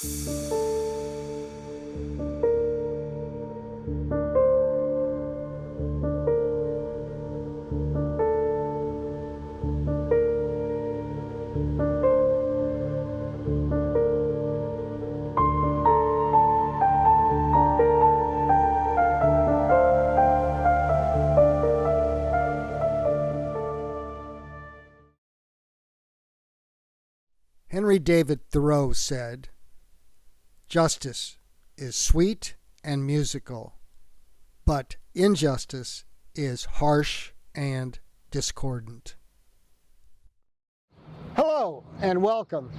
Henry David Thoreau said, "Justice is sweet and musical, but injustice is harsh and discordant." Hello and welcome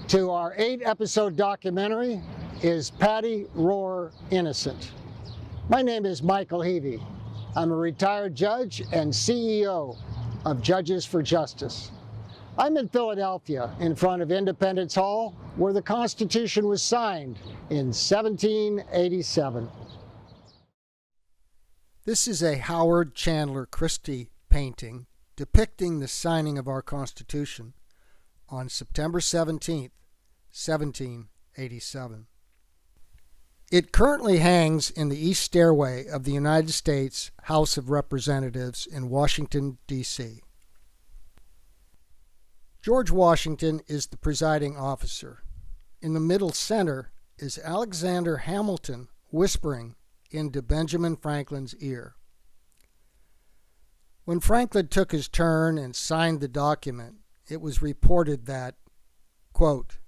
to our 8-episode documentary, Is Patty Rorrer Innocent? My name is Michael Heavey. I'm a retired judge and CEO of Judges for Justice. I'm in Philadelphia in front of Independence Hall, where the Constitution was signed in 1787. This is a Howard Chandler Christie painting depicting the signing of our Constitution on September 17, 1787. It currently hangs in the East Stairway of the United States House of Representatives in Washington, D.C. George Washington is the presiding officer. In the middle center is Alexander Hamilton whispering into Benjamin Franklin's ear. When Franklin took his turn and signed the document, it was reported that, quote,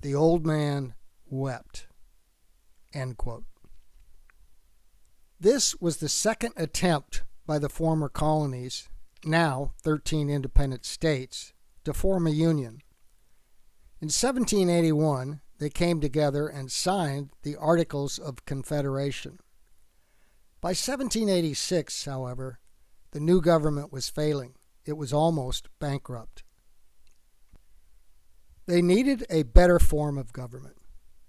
"the old man wept," end quote. This was the second attempt by the former colonies, now 13 independent states, to form a union. In 1781, they came together and signed the Articles of Confederation. By 1786, however, the new government was failing. It was almost bankrupt. They needed a better form of government,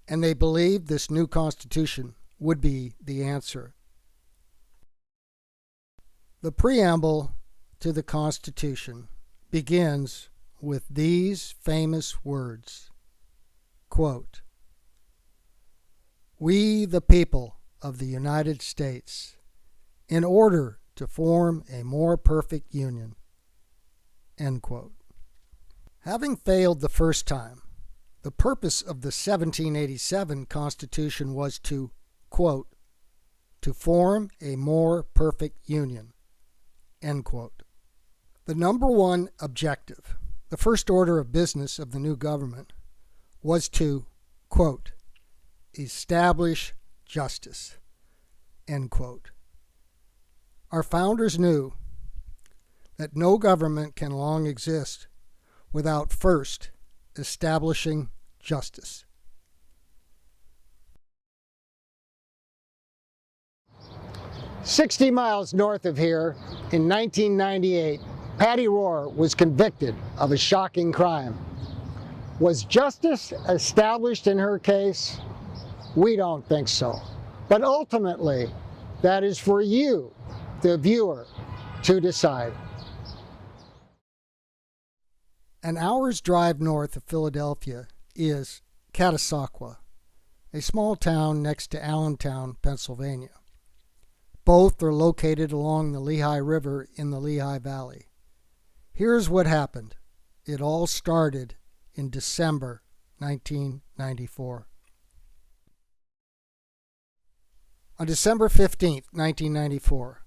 and they believed this new Constitution would be the answer. The preamble to the Constitution begins with these famous words, quote, "We, the people of the United States, in order to form a more perfect union," end quote. Having failed the first time, the purpose of the 1787 Constitution was to, quote, "to form a more perfect union," end quote. The number one objective, the first order of business of the new government, was to, quote, "establish justice," end quote. Our founders knew that no government can long exist without first establishing justice. "60 miles north of here, in 1998, Patty Rorrer was convicted of a shocking crime. Was justice established in her case? We don't think so. But ultimately, that is for you, the viewer, to decide. An hour's drive north of Philadelphia is Catasauqua, a small town next to Allentown, Pennsylvania. Both are located along the Lehigh River in the Lehigh Valley. Here's what happened. It all started in December 1994. On December 15, 1994,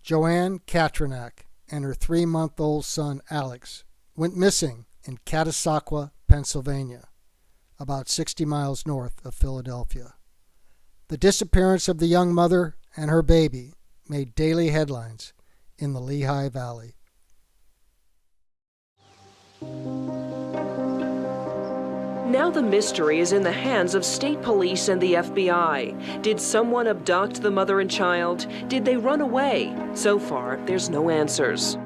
Joann Katrinak and her 3-month-old son Alex went missing in Catasauqua, Pennsylvania, about 60 miles north of Philadelphia. The disappearance of the young mother and her baby made daily headlines in the Lehigh Valley. Now the mystery is in the hands of state police and the FBI. Did someone abduct the mother and child? Did they run away? So far, there's no answers.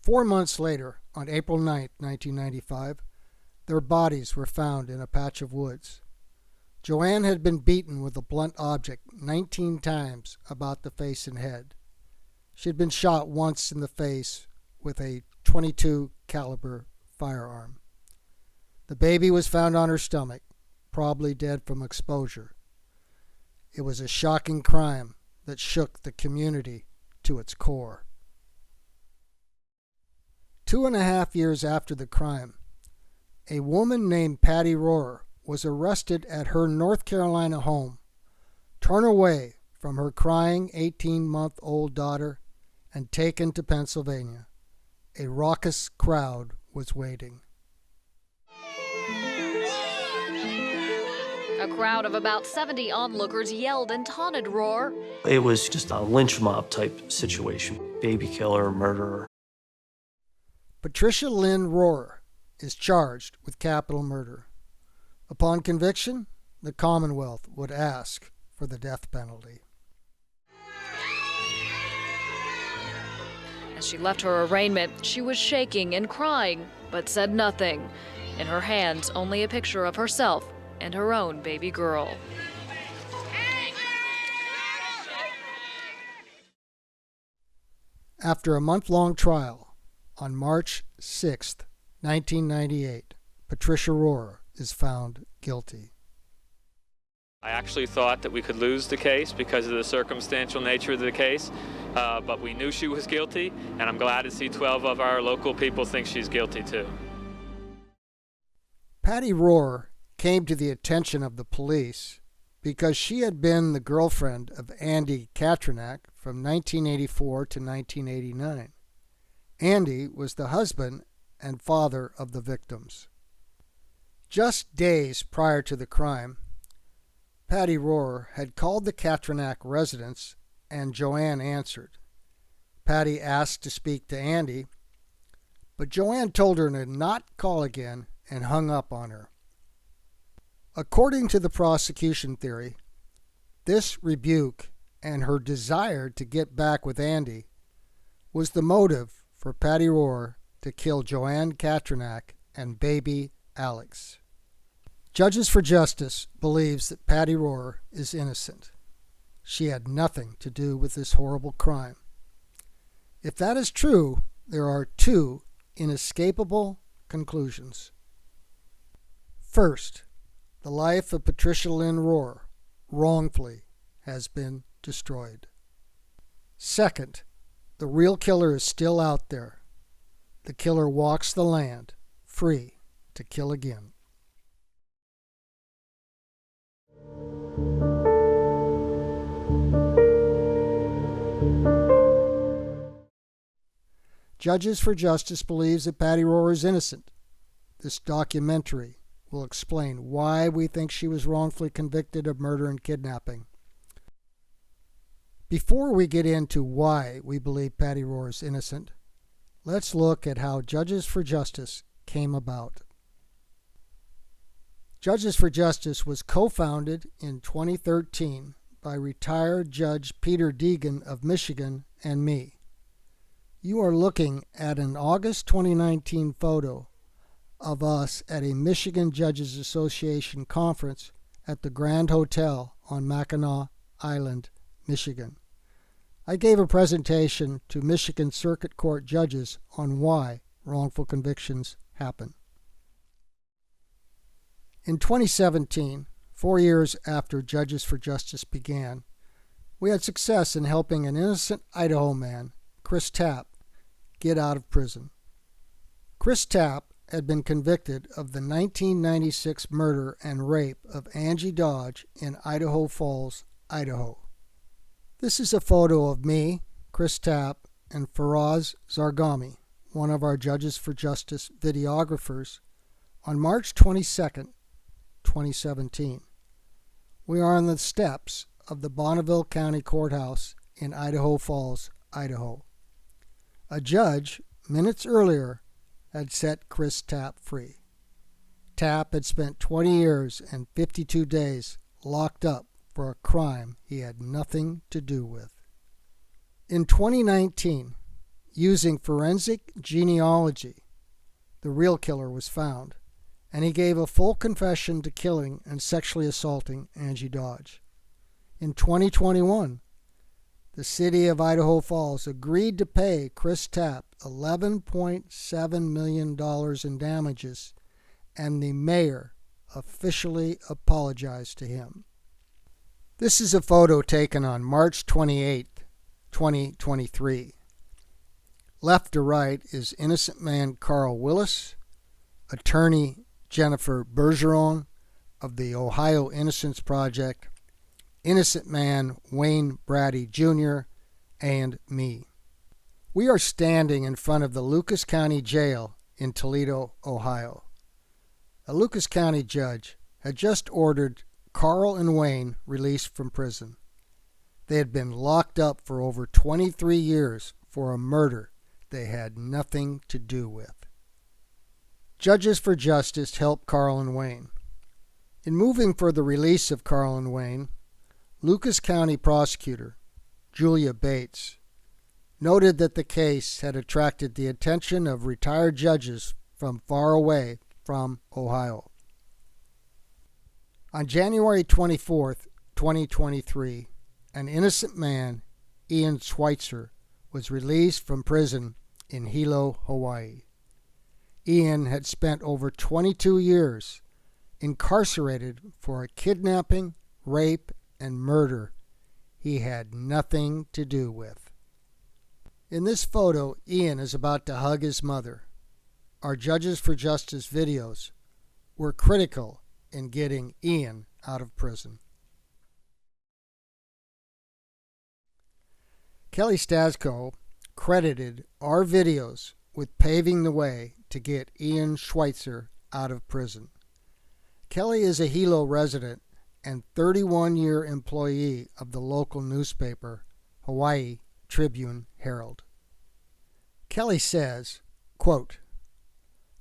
4 months later, on April 9, 1995, their bodies were found in a patch of woods. Joann had been beaten with a blunt object 19 times about the face and head. She had been shot once in the face with a .22 caliber firearm. The baby was found on her stomach, probably dead from exposure. It was a shocking crime that shook the community to its core. 2.5 years after the crime, a woman named Patty Rorrer was arrested at her North Carolina home, torn away from her crying 18-month-old daughter, and taken to Pennsylvania. A raucous crowd was waiting. A crowd of about 70 onlookers yelled and taunted Rorer. It was just a lynch mob type situation. Baby killer, murderer. Patricia Lynn Rorer is charged with capital murder. Upon conviction, the Commonwealth would ask for the death penalty. As she left her arraignment, she was shaking and crying, but said nothing. In her hands, only a picture of herself and her own baby girl. After a month-long trial, on March 6, 1998, Patricia Rorrer is found guilty. I actually thought that we could lose the case because of the circumstantial nature of the case, but we knew she was guilty, and I'm glad to see 12 of our local people think she's guilty too. Patty Rorrer came to the attention of the police because she had been the girlfriend of Andy Katrinak from 1984 to 1989. Andy was the husband and father of the victims. Just days prior to the crime, Patty Rorrer had called the Katrinak residence, and Joann answered. Patty asked to speak to Andy, but Joann told her to not call again and hung up on her. According to the prosecution theory, this rebuke and her desire to get back with Andy was the motive for Patty Rorrer to kill Joann Katrinak and baby Alex. Judges for Justice believes that Patty Rorrer is innocent. She had nothing to do with this horrible crime. If that is true, there are two inescapable conclusions. First, the life of Patricia Lynn Rorer wrongfully has been destroyed. Second, the real killer is still out there. The killer walks the land, free to kill again. Judges for Justice believes that Patty Rorrer is innocent. This documentary will explain why we think she was wrongfully convicted of murder and kidnapping. Before we get into why we believe Patty Rorrer is innocent, let's look at how Judges for Justice came about. Judges for Justice was co-founded in 2013 by retired Judge Peter Deegan of Michigan and me. You are looking at an August 2019 photo of us at a Michigan Judges Association conference at the Grand Hotel on Mackinac Island, Michigan. I gave a presentation to Michigan Circuit Court judges on why wrongful convictions happen. In 2017, 4 years after Judges for Justice began, we had success in helping an innocent Idaho man, Chris Tapp, get out of prison. Chris Tapp had been convicted of the 1996 murder and rape of Angie Dodge in Idaho Falls, Idaho. This is a photo of me, Chris Tapp, and Faraz Zargami, one of our Judges for Justice videographers, on March 22, 2017. We are on the steps of the Bonneville County Courthouse in Idaho Falls, Idaho. A judge, minutes earlier, had set Chris Tapp free. Tapp had spent 20 years and 52 days locked up for a crime he had nothing to do with. In 2019, using forensic genealogy, the real killer was found, and he gave a full confession to killing and sexually assaulting Angie Dodge. In 2021, the city of Idaho Falls agreed to pay Chris Tapp $11.7 million in damages and the mayor officially apologized to him. This is a photo taken on March 28, 2023. Left to right is innocent man Carl Willis, attorney Jennifer Bergeron of the Ohio Innocence Project, innocent man Wayne Brady Jr., and me. We are standing in front of the Lucas County Jail in Toledo, Ohio. A Lucas County judge had just ordered Carl and Wayne released from prison. They had been locked up for over 23 years for a murder they had nothing to do with. Judges for Justice helped Carl and Wayne. In moving for the release of Carl and Wayne, Lucas County prosecutor Julia Bates noted that the case had attracted the attention of retired judges from far away from Ohio. On January 24, 2023, an innocent man, Ian Schweitzer, was released from prison in Hilo, Hawaii. Ian had spent over 22 years incarcerated for a kidnapping, rape, and murder he had nothing to do with. In this photo, Ian is about to hug his mother. Our Judges for Justice videos were critical in getting Ian out of prison. Kelly Stasco credited our videos with paving the way to get Ian Schweitzer out of prison. Kelly is a Hilo resident and 31-year employee of the local newspaper, Hawaii Tribune Herald. Kelly says, quote,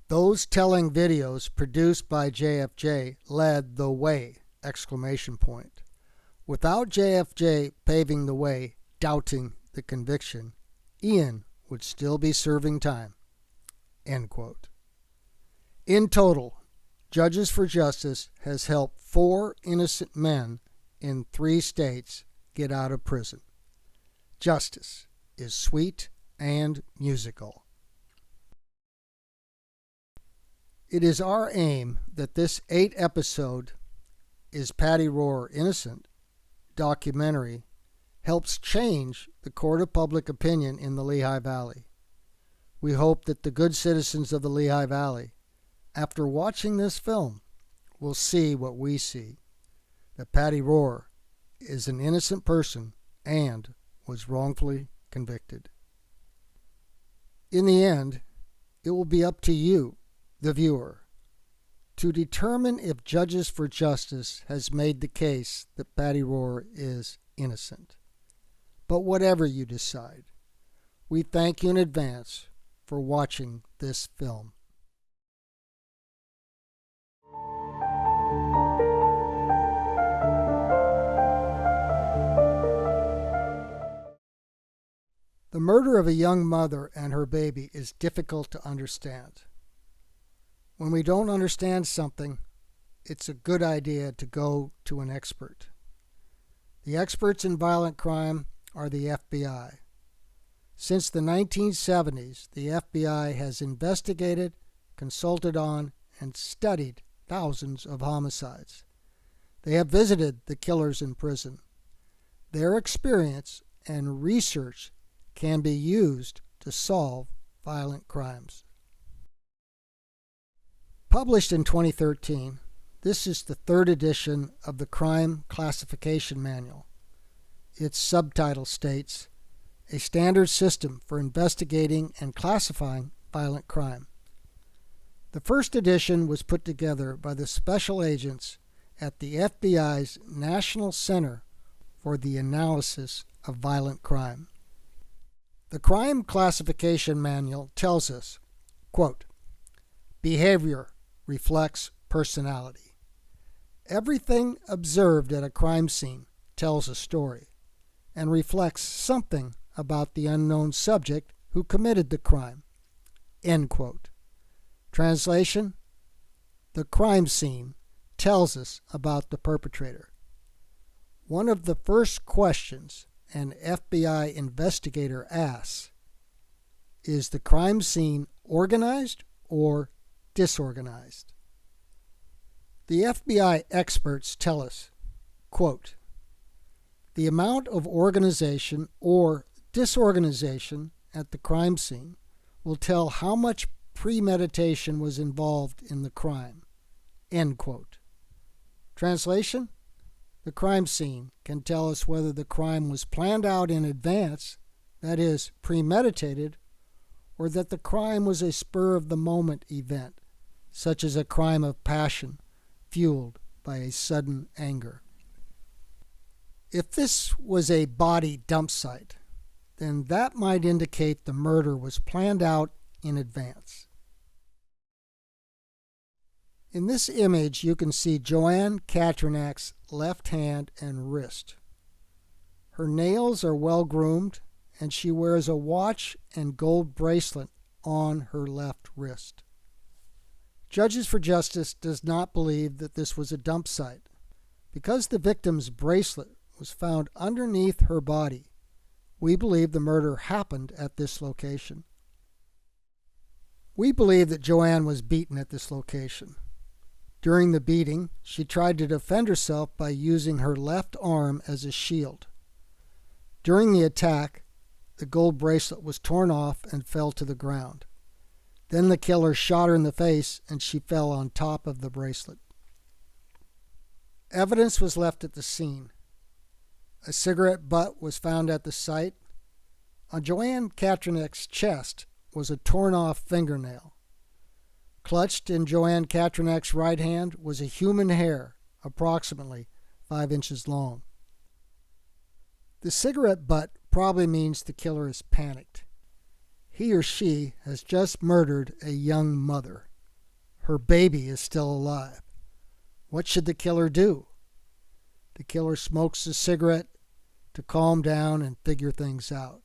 "Those telling videos produced by JFJ led the way!" Without JFJ paving the way, doubting the conviction, Ian would still be serving time. End quote. In total, Judges for Justice has helped 4 innocent men in 3 states get out of prison. Justice is sweet and musical. It is our aim that this 8-episode Is Patty Rorrer Innocent? Documentary helps change the court of public opinion in the Lehigh Valley. We hope that the good citizens of the Lehigh Valley, after watching this film, will see what we see, that Patty Rorrer is an innocent person and was wrongfully convicted. In the end, it will be up to you, the viewer, to determine if Judges for Justice has made the case that Patty Rorrer is innocent. But whatever you decide, we thank you in advance for watching this film. The murder of a young mother and her baby is difficult to understand. When we don't understand something, it's a good idea to go to an expert. The experts in violent crime are the FBI. Since the 1970s, the FBI has investigated, consulted on, and studied thousands of homicides. They have visited the killers in prison. Their experience and research can be used to solve violent crimes. Published in 2013, this is the 3rd edition of the Crime Classification Manual. Its subtitle states, "A Standard System for Investigating and Classifying Violent Crime." The first edition was put together by the special agents at the FBI's National Center for the Analysis of Violent Crime. The Crime Classification Manual tells us, quote, "Behavior reflects personality. Everything observed at a crime scene tells a story and reflects something about the unknown subject who committed the crime." End quote. Translation: the crime scene tells us about the perpetrator. One of the first questions an FBI investigator asks, is the crime scene organized or disorganized? The FBI experts tell us, quote, "The amount of organization or disorganization at the crime scene will tell how much premeditation was involved in the crime." End quote. Translation: the crime scene can tell us whether the crime was planned out in advance, that is, premeditated, or that the crime was a spur-of-the-moment event, such as a crime of passion fueled by a sudden anger. If this was a body dump site, then that might indicate the murder was planned out in advance. In this image, you can see Joann Katrinak's left hand and wrist. Her nails are well groomed, and she wears a watch and gold bracelet on her left wrist. Judges for Justice does not believe that this was a dump site. Because the victim's bracelet was found underneath her body, we believe the murder happened at this location. We believe that Joann was beaten at this location. During the beating, she tried to defend herself by using her left arm as a shield. During the attack, the gold bracelet was torn off and fell to the ground. Then the killer shot her in the face and she fell on top of the bracelet. Evidence was left at the scene. A cigarette butt was found at the site. On Joann Katrinak's chest was a torn-off fingernail. Clutched in Joann Katrinak's right hand was a human hair, approximately 5 inches long. The cigarette butt probably means the killer is panicked. He or she has just murdered a young mother. Her baby is still alive. What should the killer do? The killer smokes a cigarette to calm down and figure things out.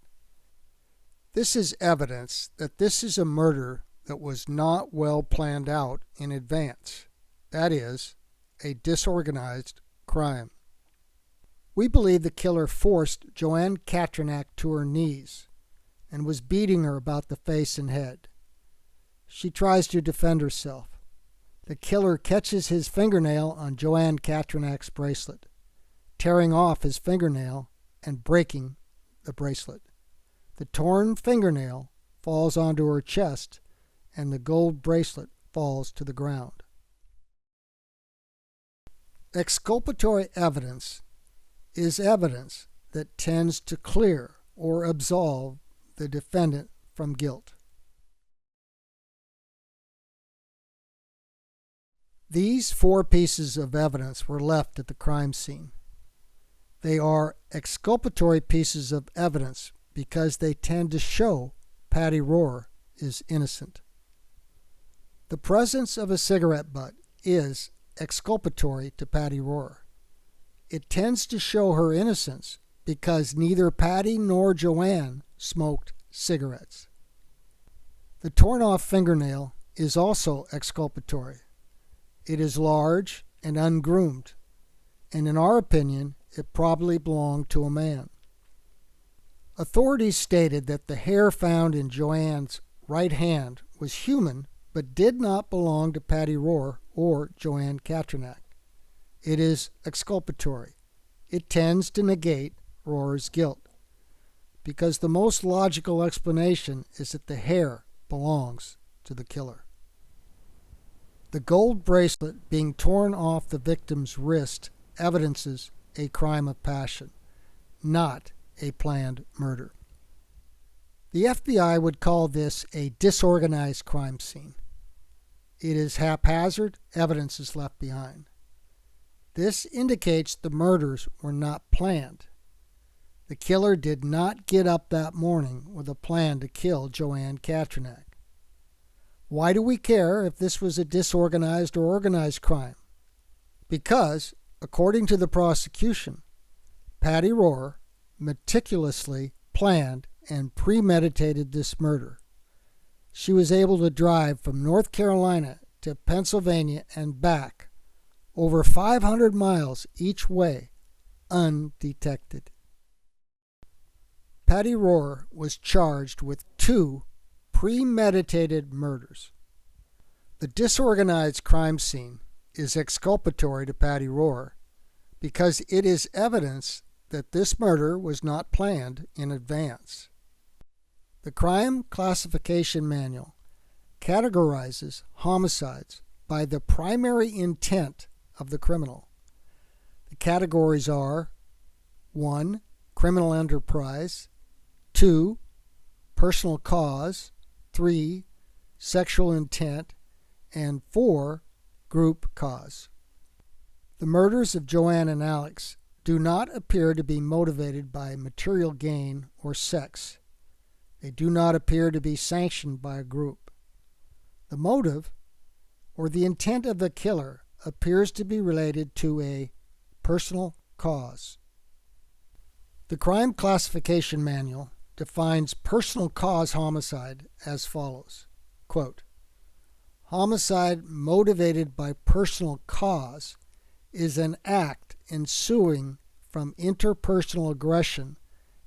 This is evidence that this is a murder that was not well planned out in advance. That is, a disorganized crime. We believe the killer forced Joann Katrinak to her knees and was beating her about the face and head. She tries to defend herself. The killer catches his fingernail on Joann Katrinak's bracelet, tearing off his fingernail and breaking the bracelet. The torn fingernail falls onto her chest, and the gold bracelet falls to the ground. Exculpatory evidence is evidence that tends to clear or absolve the defendant from guilt. These 4 pieces of evidence were left at the crime scene. They are exculpatory pieces of evidence because they tend to show Patty Rorrer is innocent. The presence of a cigarette butt is exculpatory to Patty Rorrer. It tends to show her innocence because neither Patty nor Joann smoked cigarettes. The torn-off fingernail is also exculpatory. It is large and ungroomed, and in our opinion, it probably belonged to a man. Authorities stated that the hair found in Joann's right hand was human but did not belong to Patty Rorrer or Joann Katrinak. It is exculpatory. It tends to negate Rorer's guilt, because the most logical explanation is that the hair belongs to the killer. The gold bracelet being torn off the victim's wrist evidences a crime of passion, not a planned murder. The FBI would call this a disorganized crime scene. It is haphazard, evidence is left behind. This indicates the murders were not planned. The killer did not get up that morning with a plan to kill Joann Katrinak. Why do we care if this was a disorganized or organized crime? Because, according to the prosecution, Patty Rorrer meticulously planned and premeditated this murder. She was able to drive from North Carolina to Pennsylvania and back, over 500 miles each way, undetected. Patty Rorrer was charged with 2 premeditated murders. The disorganized crime scene is exculpatory to Patty Rorrer because it is evidence that this murder was not planned in advance. The Crime Classification Manual categorizes homicides by the primary intent of the criminal. The categories are 1. Criminal enterprise, 2. Personal cause, 3. Sexual intent, and 4. Group cause. The murders of Joann and Alex do not appear to be motivated by material gain or sex. They do not appear to be sanctioned by a group. The motive, or the intent of the killer, appears to be related to a personal cause. The Crime Classification Manual defines personal cause homicide as follows. Quote, homicide motivated by personal cause is an act ensuing from interpersonal aggression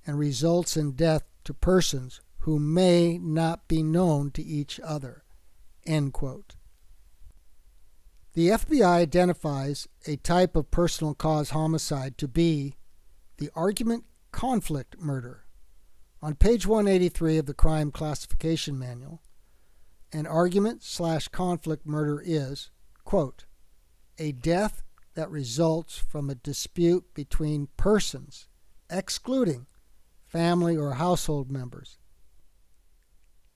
and results in death to persons who may not be known to each other. End quote. The FBI identifies a type of personal cause homicide to be the argument conflict murder. On page 183 of the Crime Classification Manual, an argument/conflict murder is, quote, a death that results from a dispute between persons, excluding family or household members.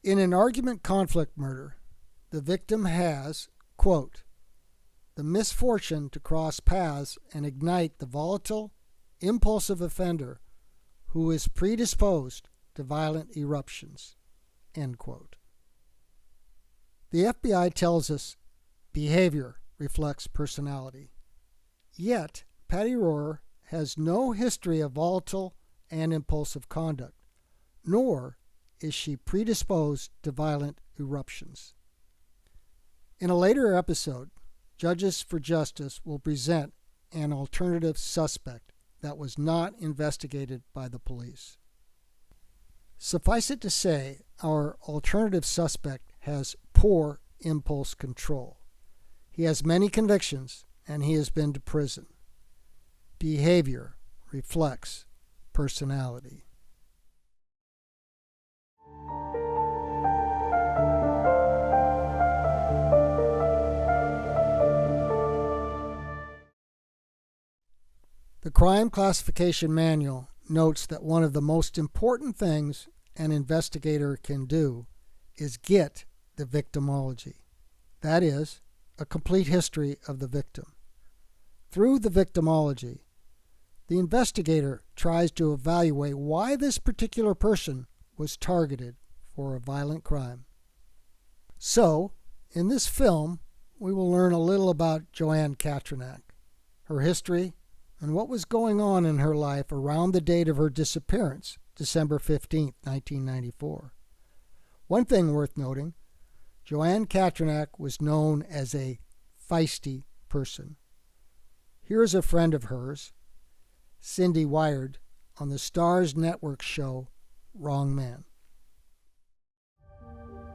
In an argument conflict murder, the victim has, quote, the misfortune to cross paths and ignite the volatile, impulsive offender who is predisposed to violent eruptions, end quote. The FBI tells us behavior reflects personality. Yet, Patty Rorrer has no history of volatile and impulsive conduct, nor is she predisposed to violent eruptions. In a later episode, Judges for Justice will present an alternative suspect that was not investigated by the police. Suffice it to say, our alternative suspect has poor impulse control. He has many convictions, and he has been to prison. Behavior reflects personality. The Crime Classification Manual notes that one of the most important things an investigator can do is get the victimology. That is, a complete history of the victim. Through the victimology, the investigator tries to evaluate why this particular person was targeted for a violent crime. So, in this film, we will learn a little about Joann Katrinak, her history, and what was going on in her life around the date of her disappearance, December 15, 1994. One thing worth noting, Joann Katrinak was known as a feisty person. Here's a friend of hers, Cindy Wired, on the Starz Network show Wrong Man.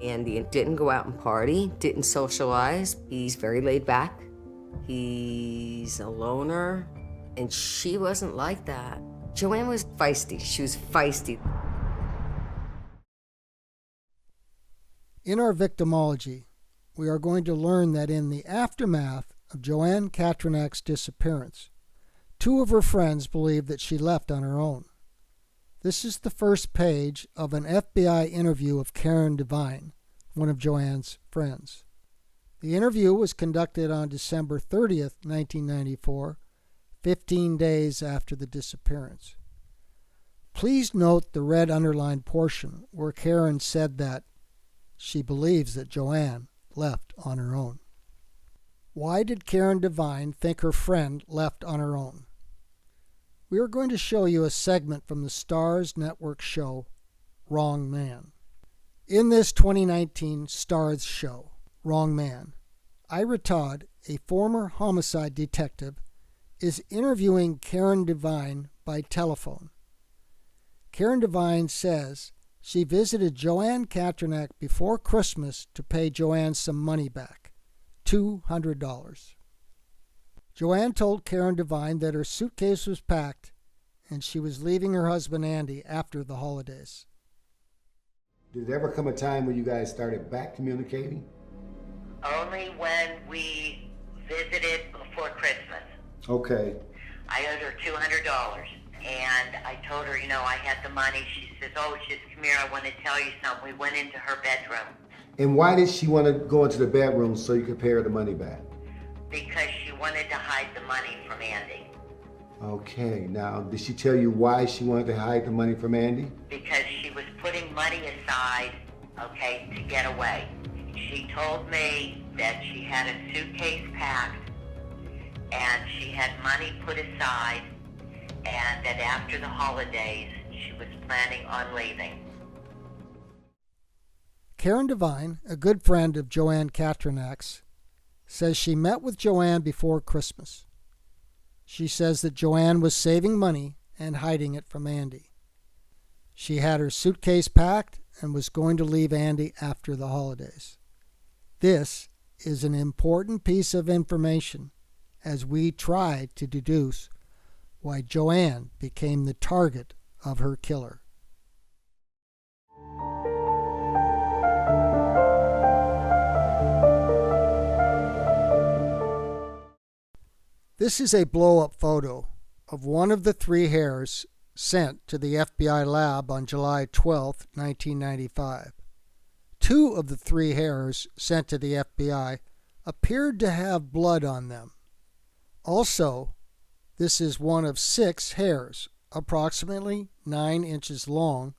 Andy didn't go out and party, didn't socialize. He's very laid back. He's a loner, and she wasn't like that. Joann was feisty. She was feisty. In our victimology, we are going to learn that in the aftermath of Joann Katrinak's disappearance, two of her friends believe that she left on her own. This is the first page of an FBI interview of Karen Devine, one of Joann's friends. The interview was conducted on December 30th, 1994, 15 days after the disappearance. Please note the red underlined portion where Karen said that she believes that Joann left on her own. Why did Karen Devine think her friend left on her own? We are going to show you a segment from the Starz Network show, Wrong Man. In this 2019 Starz show, Wrong Man, Ira Todd, a former homicide detective, is interviewing Karen Devine by telephone. Karen Devine says she visited Joann Katrinak before Christmas to pay Joann some money back, $200. Joann told Karen Devine that her suitcase was packed and she was leaving her husband Andy after the holidays. Did there ever come a time when you guys started back communicating? Only when we visited before Christmas. Okay. I owed her $200, and I told her, I had the money. She says, oh, just come here, I want to tell you something. We went into her bedroom. And why did she want to go into the bedroom so you could pay her the money back? Because she wanted to hide the money from Andy. Okay, now, did she tell you why she wanted to hide the money from Andy? Because she was putting money aside, to get away. She told me that she had a suitcase packed and she had money put aside and that after the holidays she was planning on leaving. Karen Devine, a good friend of Joann Katrinak's, says she met with Joann before Christmas. She says that Joann was saving money and hiding it from Andy. She had her suitcase packed and was going to leave Andy after the holidays. This is an important piece of information as we try to deduce why Joann became the target of her killer. This is a blow-up photo of one of the 3 hairs sent to the FBI lab on July 12, 1995. 2 of the 3 hairs sent to the FBI appeared to have blood on them. Also, this is one of 6 hairs, approximately 9 inches long,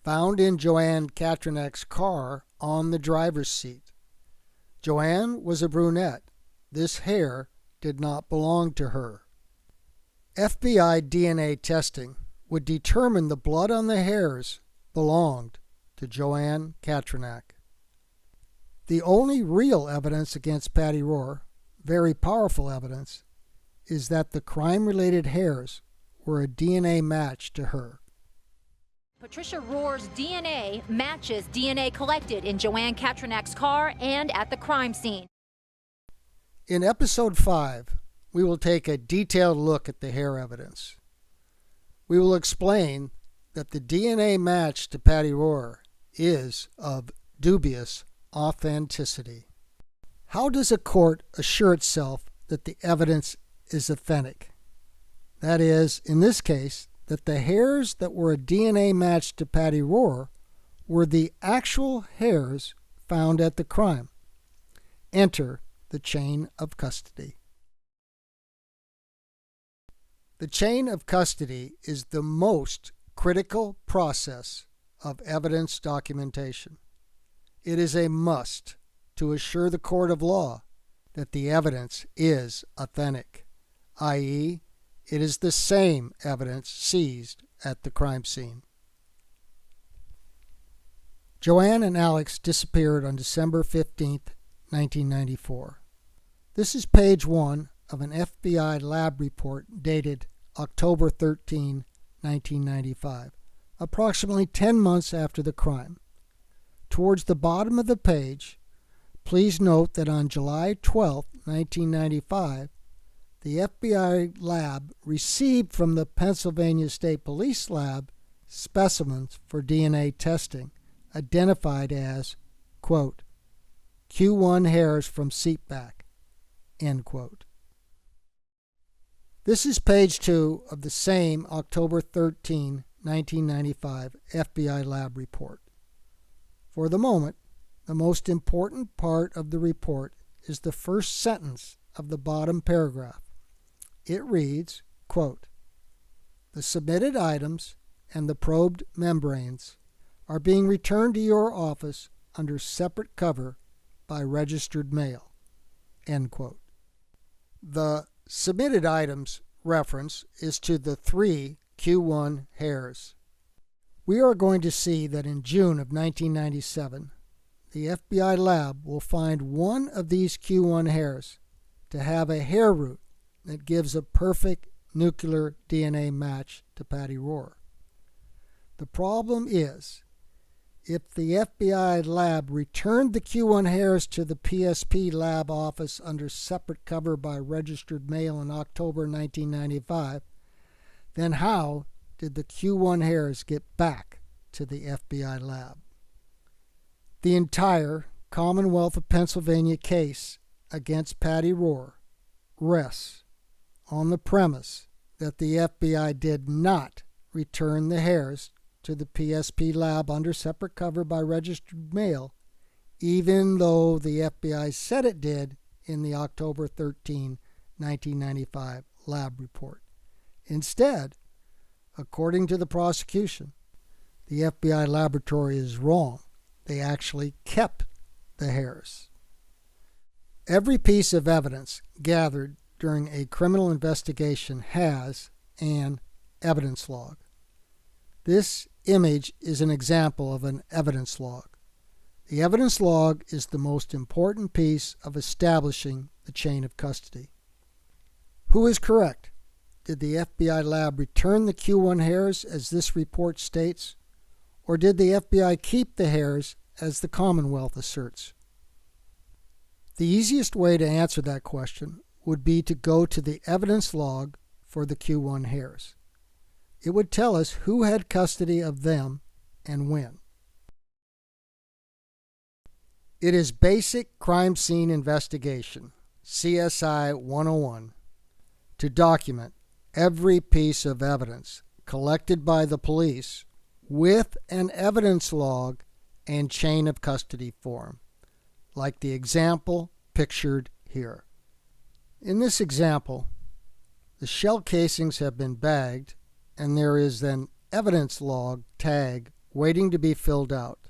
found in Joann Katrinak's car on the driver's seat. Joann was a brunette. This hair did not belong to her. FBI DNA testing would determine the blood on the hairs belonged to Joann Katrinak. The only real evidence against Patty Rorrer, very powerful evidence, is that the crime-related hairs were a DNA match to her. Patricia Rorer's DNA matches DNA collected in Joann Katrinak's car and at the crime scene. In episode 5, we will take a detailed look at the hair evidence. We will explain that the DNA match to Patty Rorrer is of dubious authenticity. How does a court assure itself that the evidence is authentic? That is, in this case, that the hairs that were a DNA match to Patty Rorrer were the actual hairs found at the crime. Enter the chain of custody. The chain of custody is the most critical process of evidence documentation. It is a must to assure the court of law that the evidence is authentic, i.e., it is the same evidence seized at the crime scene. Joann and Alex disappeared on December 15, 1994. This is page 1 of an FBI lab report dated October 13, 1995, approximately 10 months after the crime. Towards the bottom of the page, please note that on July 12, 1995, the FBI lab received from the Pennsylvania State Police Lab specimens for DNA testing, identified as, quote, Q1 hairs from seat back, end quote. This is page 2 of the same October 13, 1995 FBI lab report. For the moment, the most important part of the report is the first sentence of the bottom paragraph. It reads, quote, the submitted items and the probed membranes are being returned to your office under separate cover by registered mail, end quote. The submitted items reference is to the 3 Q1 hairs. We are going to see that in June of 1997, the FBI lab will find one of these Q1 hairs to have a hair root that gives a perfect nuclear DNA match to Patty Rorrer. The problem is if the FBI lab returned the Q1 hairs to the PSP lab office under separate cover by registered mail in October 1995, then how did the Q1 hairs get back to the FBI lab? The entire Commonwealth of Pennsylvania case against Patty Rorrer rests on the premise that the FBI did not return the hairs to the PSP lab under separate cover by registered mail, even though the FBI said it did in the October 13, 1995 lab report. Instead, according to the prosecution, the FBI laboratory is wrong. They actually kept the hairs. Every piece of evidence gathered during a criminal investigation has an evidence log. This image is an example of an evidence log. The evidence log is the most important piece of establishing the chain of custody. Who is correct? Did the FBI lab return the Q1 hairs as this report states, or did the FBI keep the hairs as the Commonwealth asserts? The easiest way to answer that question would be to go to the evidence log for the Q1 hairs. It would tell us who had custody of them and when. It is basic crime scene investigation, CSI 101, to document every piece of evidence collected by the police with an evidence log and chain of custody form, like the example pictured here. In this example, the shell casings have been bagged and there is an evidence log tag waiting to be filled out.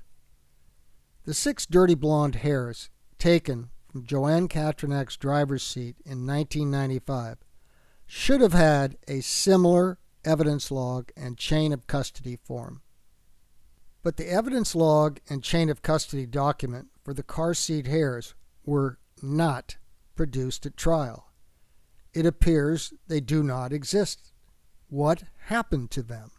The 6 dirty blonde hairs taken from Joann Katrinak's driver's seat in 1995 should have had a similar evidence log and chain of custody form. But the evidence log and chain of custody document for the car seat hairs were not produced at trial. It appears they do not exist. What happened to them?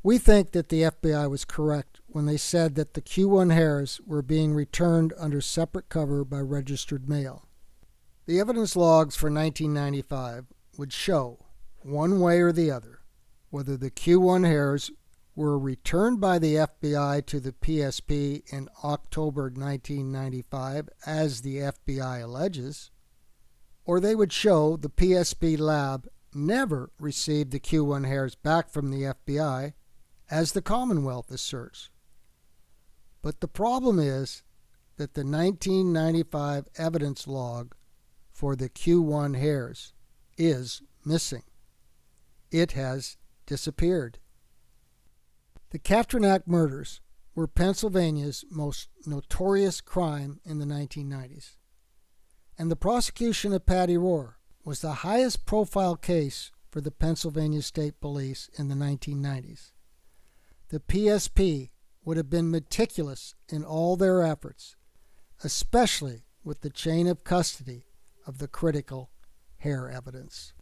We think that the FBI was correct when they said that the Q1 hairs were being returned under separate cover by registered mail. The evidence logs for 1995 would show, one way or the other, whether the Q1 hairs were returned by the FBI to the PSP in October 1995, as the FBI alleges, or they would show the PSP lab never received the Q1 hairs back from the FBI, as the Commonwealth asserts. But the problem is that the 1995 evidence log for the Q1 hairs is missing. It has disappeared. The Katrinak murders were Pennsylvania's most notorious crime in the 1990s, and the prosecution of Patty Rorrer was the highest profile case for the Pennsylvania State Police in the 1990s. The PSP would have been meticulous in all their efforts, especially with the chain of custody of the critical hair evidence.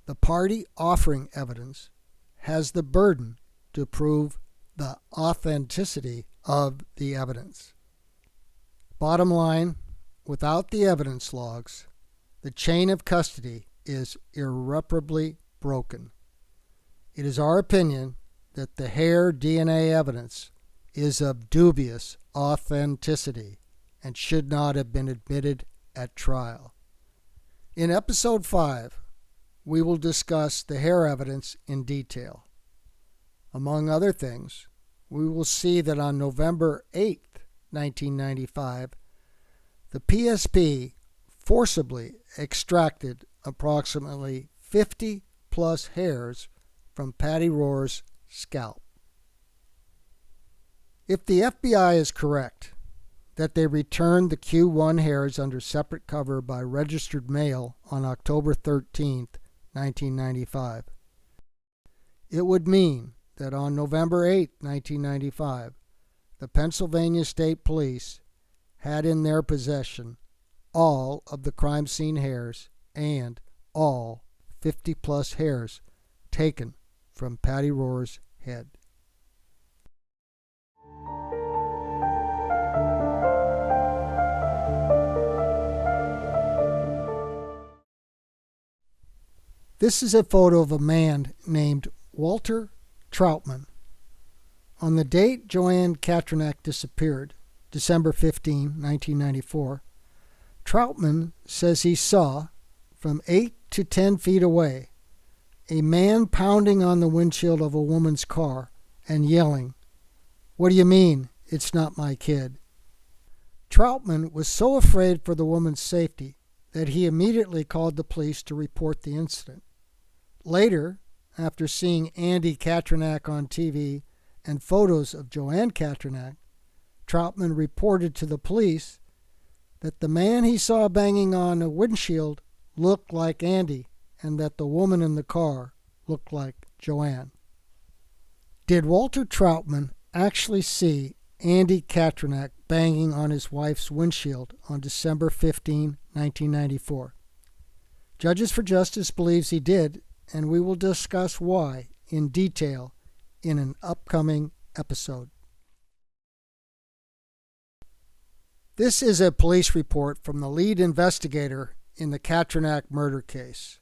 The party offering evidence has the burden to prove the authenticity of the evidence. Bottom line, without the evidence logs, the chain of custody is irreparably broken. It is our opinion that the hair DNA evidence is of dubious authenticity and should not have been admitted at trial. In Episode 5, we will discuss the hair evidence in detail. Among other things, we will see that on November 8, 1995, the PSP forcibly extracted approximately 50 plus hairs from Patty Rorrer's scalp. If the FBI is correct that they returned the Q1 hairs under separate cover by registered mail on October 13, 1995, it would mean that on November 8, 1995, the Pennsylvania State Police had in their possession all of the crime scene hairs and all 50 plus hairs taken from Patty Rorrer's head. This is a photo of a man named Walter Troutman. On the date Joann Katrinak disappeared, December 15, 1994, Troutman says he saw, from 8 to 10 feet away, a man pounding on the windshield of a woman's car and yelling, "What do you mean, it's not my kid?" Troutman was so afraid for the woman's safety that he immediately called the police to report the incident. Later, after seeing Andy Katrinak on TV and photos of Joann Katrinak, Troutman reported to the police that the man he saw banging on a windshield looked like Andy and that the woman in the car looked like Joann. Did Walter Troutman actually see Andy Katrinak banging on his wife's windshield on December 15, 1994? Judges for Justice believes he did, and we will discuss why in detail in an upcoming episode. This is a police report from the lead investigator in the Katrinak murder case,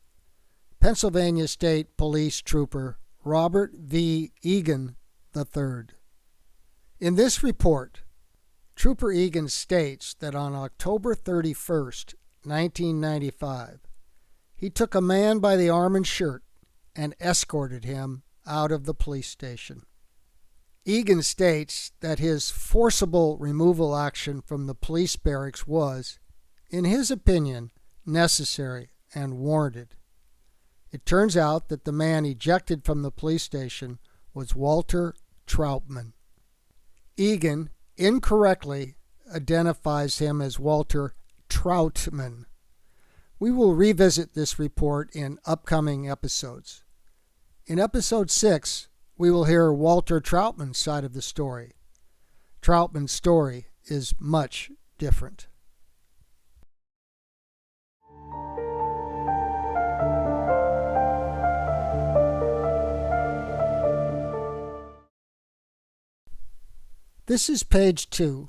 Pennsylvania State Police Trooper Robert V. Egan III. In this report, Trooper Egan states that on October 31st, 1995, he took a man by the arm and shirt and escorted him out of the police station. Egan states that his forcible removal action from the police barracks was, in his opinion, necessary and warranted. It turns out that the man ejected from the police station was Walter Troutman. Egan incorrectly identifies him as Walter Troutman. We will revisit this report in upcoming episodes. In episode 6, we will hear Walter Troutman's side of the story. Troutman's story is much different. This is page 2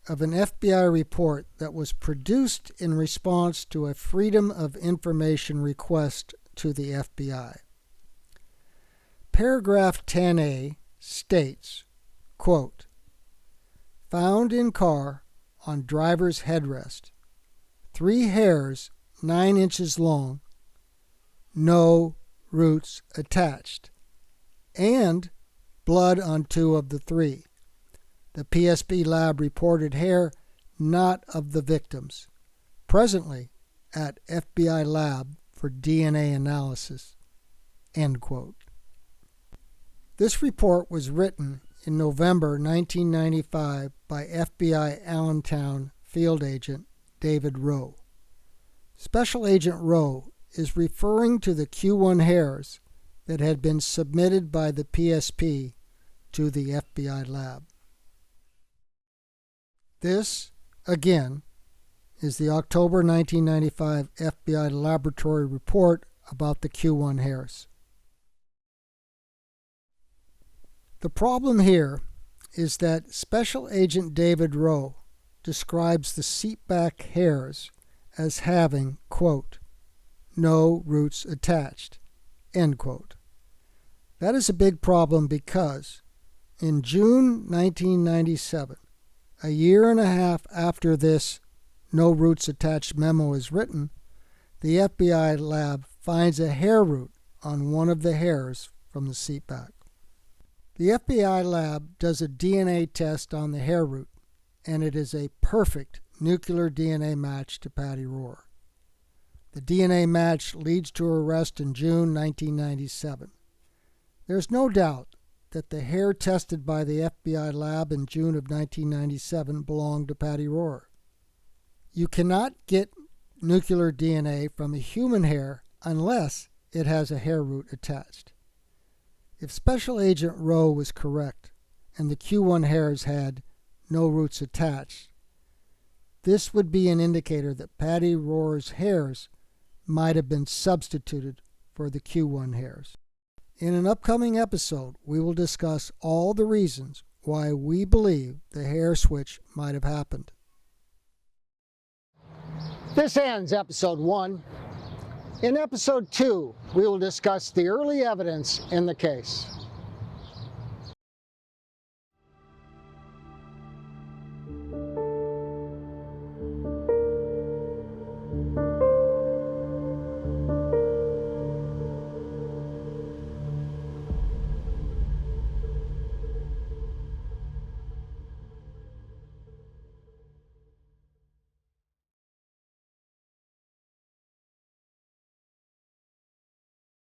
of an FBI report that was produced in response to a Freedom of Information request to the FBI. Paragraph 10A states, quote, "Found in car on driver's headrest, 3 hairs 9 inches long, no roots attached, and blood on 2 of the 3. The PSP lab reported hair not of the victims. Presently at FBI lab for DNA analysis." End quote. This report was written in November 1995 by FBI Allentown field agent David Rowe. Special Agent Rowe is referring to the Q1 hairs that had been submitted by the PSP to the FBI lab. This, again, is the October 1995 FBI laboratory report about the Q1 hairs. The problem here is that Special Agent David Rowe describes the seatback hairs as having, quote, "no roots attached," end quote. That is a big problem because in June 1997, a year and a half after this "no roots attached" memo is written, the FBI lab finds a hair root on one of the hairs from the seatback. The FBI lab does a DNA test on the hair root, and it is a perfect nuclear DNA match to Patty Rorrer. The DNA match leads to her arrest in June 1997. There's no doubt that the hair tested by the FBI lab in June of 1997 belonged to Patty Rorrer. You cannot get nuclear DNA from a human hair unless it has a hair root attached. If Special Agent Rowe was correct and the Q1 hairs had no roots attached, this would be an indicator that Patty Rorer's hairs might have been substituted for the Q1 hairs. In an upcoming episode, we will discuss all the reasons why we believe the hair switch might have happened. This ends episode 1. In episode 2, we will discuss the early evidence in the case.